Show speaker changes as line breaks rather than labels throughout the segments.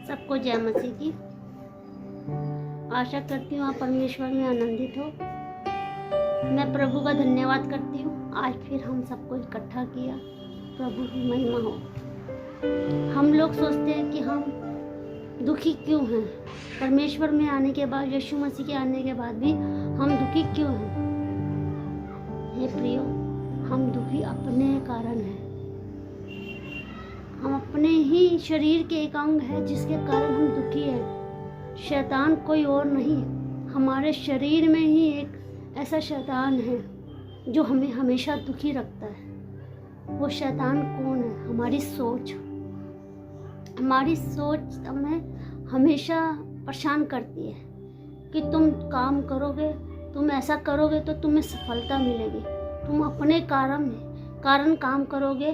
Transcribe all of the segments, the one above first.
सबको जय मसीह की। आशा करती हूँ आप परमेश्वर में आनंदित हो। मैं प्रभु का धन्यवाद करती हूँ, आज फिर हम सबको इकट्ठा किया। प्रभु की महिमा हो। हम लोग सोचते हैं कि हम दुखी क्यों हैं, परमेश्वर में आने के बाद, यीशु मसीह के आने के बाद भी हम दुखी क्यों हैं। हे प्रियो, हम दुखी अपने कारण हैं। हम अपने ही शरीर के एक अंग है जिसके कारण हम दुखी हैं। शैतान कोई और नहीं, हमारे शरीर में ही एक ऐसा शैतान है जो हमें हमेशा दुखी रखता है। वो शैतान कौन है? हमारी सोच। हमारी सोच हमें हमेशा परेशान करती है कि तुम काम करोगे, तुम ऐसा करोगे तो तुम्हें सफलता मिलेगी। तुम अपने कारण काम करोगे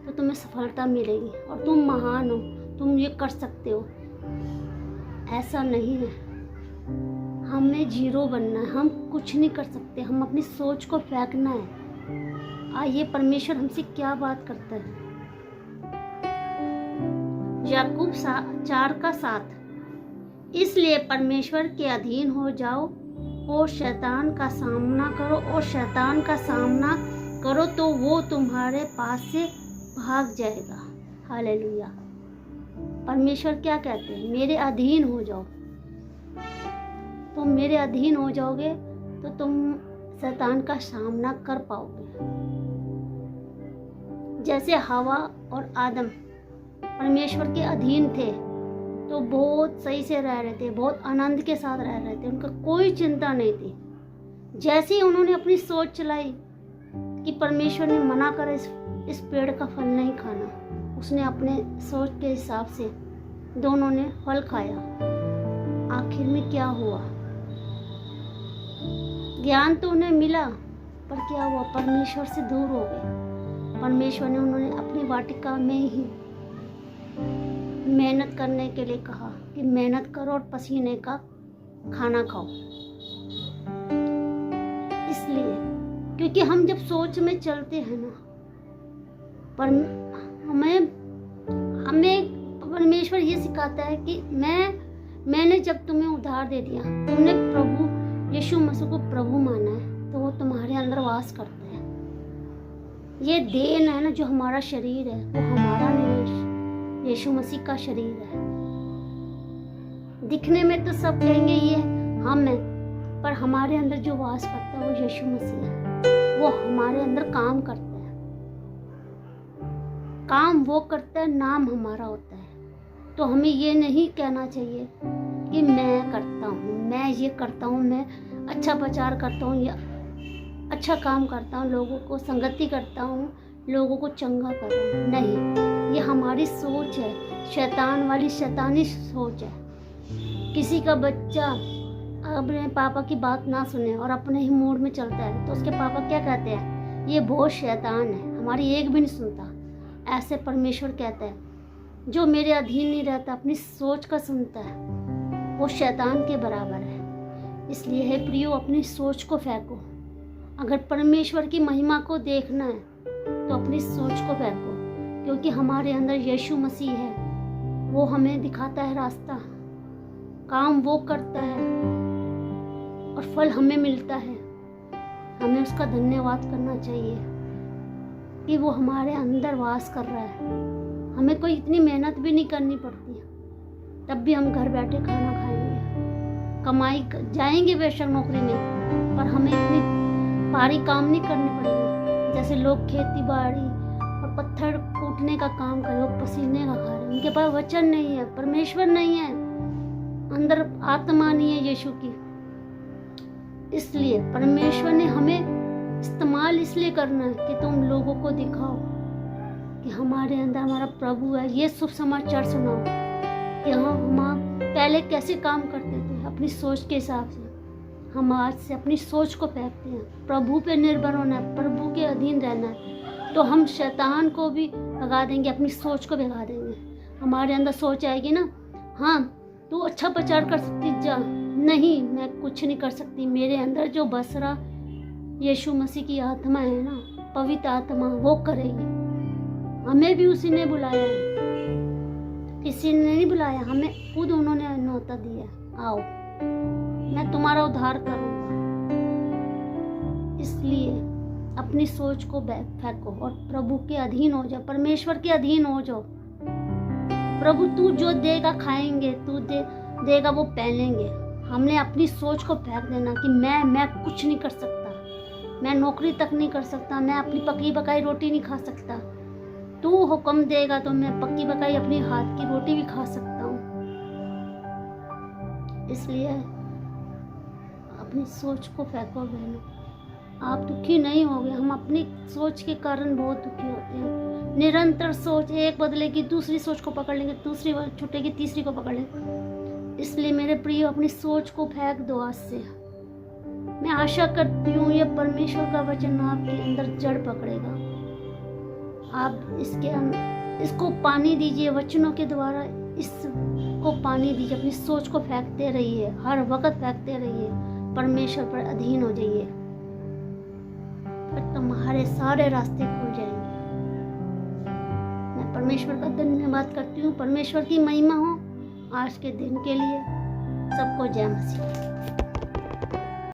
तो तुम्हें सफलता मिलेगी और तुम महान हो, तुम ये कर सकते हो। ऐसा नहीं है। हमें जीरो बनना है, हम कुछ नहीं कर सकते। हम अपनी सोच को फेंकना है। आइए परमेश्वर हमसे क्या बात करता है। याकूब 4:7। इसलिए परमेश्वर के अधीन हो जाओ और शैतान का सामना करो तो वो तुम्हारे पास से भाग जाएगा। हालेलुया। परमेश्वर क्या कहते हैं? मेरे अधीन हो जाओ। तुम मेरे अधीन हो जाओगे तो तुम शैतान का सामना कर पाओगे। जैसे हवा और आदम परमेश्वर के अधीन थे तो बहुत सही से रह रहे थे, बहुत आनंद के साथ रह रहे थे, उनका कोई चिंता नहीं थी। जैसे ही उन्होंने अपनी सोच चलाई कि परमेश्वर ने मना करा इस पेड़ का फल नहीं खाना, उसने अपने सोच के हिसाब से दोनों ने फल खाया। आखिर में क्या हुआ? ज्ञान तो उन्हें मिला, पर क्या हुआ? परमेश्वर से दूर हो गए। परमेश्वर ने उन्होंने अपनी वाटिका में ही मेहनत करने के लिए कहा कि मेहनत करो और पसीने का खाना खाओ। इसलिए क्योंकि हम जब सोच में चलते हैं ना, पर हमें परमेश्वर ये सिखाता है कि मैंने जब तुम्हें उधार दे दिया, तुमने प्रभु यीशु मसीह को प्रभु माना है, तो वो तुम्हारे अंदर वास करता है। ये देन है ना, जो हमारा शरीर है, वो हमारा नहीं, यीशु मसीह का शरीर है। दिखने में तो सब कहेंगे ये हम हैं, पर हमारे अंदर जो वास करता है वो यीशु मसीह है। वो हमारे अंदर काम करता है। काम वो करता है, नाम हमारा होता है। तो हमें ये नहीं कहना चाहिए कि मैं करता हूँ, मैं ये करता हूँ, मैं अच्छा प्रचार करता हूँ या अच्छा काम करता हूँ, लोगों को संगति करता हूँ, लोगों को चंगा कर रहा हूँ। नहीं, ये हमारी सोच है, शैतान वाली शैतानी सोच है। किसी का बच्चा अपने पापा की बात ना सुने और अपने ही मूड में चलता है, तो उसके पापा क्या कहते हैं? ये बहुत शैतान है, हमारी एक भी नहीं सुनता। ऐसे परमेश्वर कहता है, जो मेरे अधीन नहीं रहता, अपनी सोच का सुनता है, वो शैतान के बराबर है। इसलिए हे प्रियो, अपनी सोच को फेंको। अगर परमेश्वर की महिमा को देखना है तो अपनी सोच को फेंको, क्योंकि हमारे अंदर यीशु मसीह है। वो हमें दिखाता है रास्ता, काम वो करता है और फल हमें मिलता है। हमें उसका धन्यवाद करना चाहिए कि वो हमारे अंदर वास कर रहा है। हमें कोई इतनी मेहनत भी नहीं करनी पड़ती, तब भी हम घर बैठे खाना खाएंगे, कमाई जाएंगे बेशक नौकरी में, पर हमें इतनी भारी काम नहीं करने पड़ेंगे। जैसे लोग खेती बाड़ी और पत्थर कूटने का काम कर, लोग पसीने का खा रहे हैं, उनके पास वचन नहीं है, परमेश्वर नहीं है, अंदर आत्मा नहीं है यीशु की। इसलिए परमेश्वर ने हमें इस्तेमाल इसलिए करना है कि तुम लोगों को दिखाओ कि हमारे अंदर हमारा प्रभु है। ये शुभ समाचार सुनाओ कि हम पहले कैसे काम करते थे अपनी सोच के हिसाब से। हम आज से अपनी सोच को फेंकते हैं, प्रभु पे निर्भर होना है, प्रभु के अधीन रहना है, तो हम शैतान को भी भगा देंगे, अपनी सोच को भगा देंगे। हमारे अंदर सोच आएगी ना, हाँ तू अच्छा प्रचार कर सकती जा, नहीं मैं कुछ नहीं कर सकती। मेरे अंदर जो बस रहा यीशु मसीह की आत्मा है ना, पवित्र आत्मा, वो करेगी। हमें भी उसी ने बुलाया है। किसी ने नहीं बुलाया, हमें खुद उन्होंने न्योता दिया, आओ मैं तुम्हारा उद्धार करूंगा। इसलिए अपनी सोच को फेंको और प्रभु के अधीन हो जाओ, परमेश्वर के अधीन हो जाओ। प्रभु तू जो देगा खाएंगे, तू देगा वो पहनेंगे। हमने अपनी सोच को फेंक देना कि मैं कुछ नहीं कर सकता, मैं नौकरी तक नहीं कर सकता, मैं अपनी पकी पकाई रोटी नहीं खा सकता। तू हुक्म देगा तो मैं पक्की पकाई अपनी हाथ की रोटी भी खा सकता हूँ। इसलिए अपनी सोच को फेंको बहनों। आप दुखी नहीं होगे, हम अपनी सोच के कारण बहुत दुखी होते हैं। निरंतर सोच एक बदलेगी, दूसरी सोच को पकड़ लेंगे, दूसरी छूटेगी, तीसरी को पकड़ लेंगे। इसलिए मेरे प्रिय अपनी सोच को फेंक दो आज से। मैं आशा करती हूँ ये परमेश्वर का वचन आपके अंदर जड़ पकड़ेगा। आप इसको पानी दीजिए, वचनों के द्वारा इसको पानी दीजिए। अपनी सोच को फेंकते रहिए, हर वक्त फेंकते रहिए, परमेश्वर पर अधीन हो जाइए, फिर तुम्हारे सारे रास्ते खुल जाएंगे। मैं परमेश्वर का धन्यवाद करती हूँ। परमेश्वर की महिमा हो आज के दिन के लिए। सबको जय मसीह।